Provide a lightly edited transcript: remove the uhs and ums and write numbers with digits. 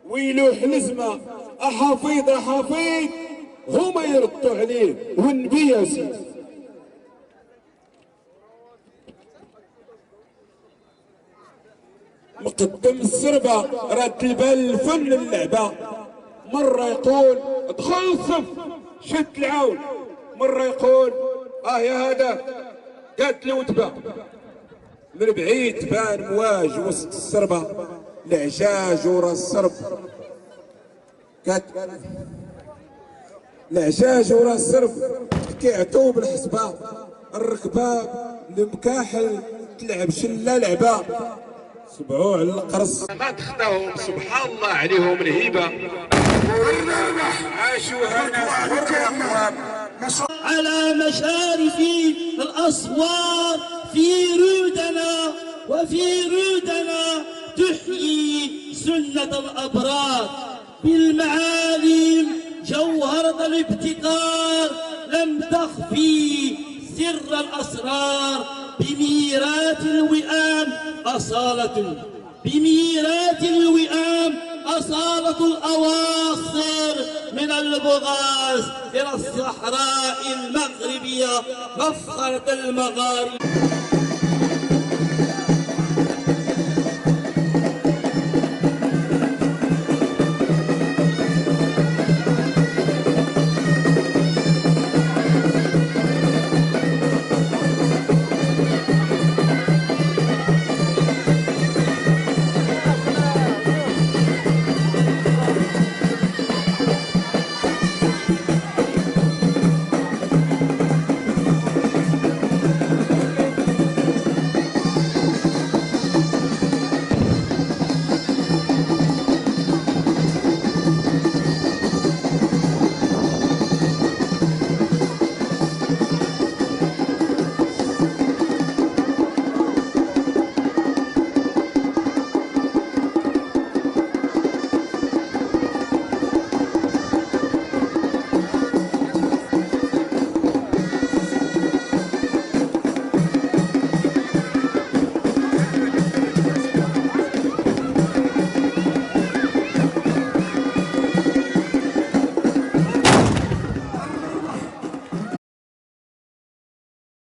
ويلوح لزمه احافيظ احافيظ هما يردوا عليه والنبي يا سيدي. مقدم السربه رد البال الفن اللعبه، مره يقول ادخل الصف شد العون، مره يقول يا هذا قالت له وتبع من بعيد تبان مواج وسط السربه العجاج ورا السرب، العجاج ورا السرب كيعطوه بالحسبه، الركبه المكاحل تلعب شله لعبه، صبعوه على القرص ما تخداهم سبحان الله عليهم الهيبه، عاشوها ناس على مشارف الأصوات في رودنا، وفي رودنا تحيي سنة الأبرار بالمعالم جوهرة الابتكار، لم تخفي سر الأسرار بميرات الوئام أصالة، بميرات الوئام أصالة الأواصر من البغاز إلى الصحراء المغربية مفخرة المغاربة.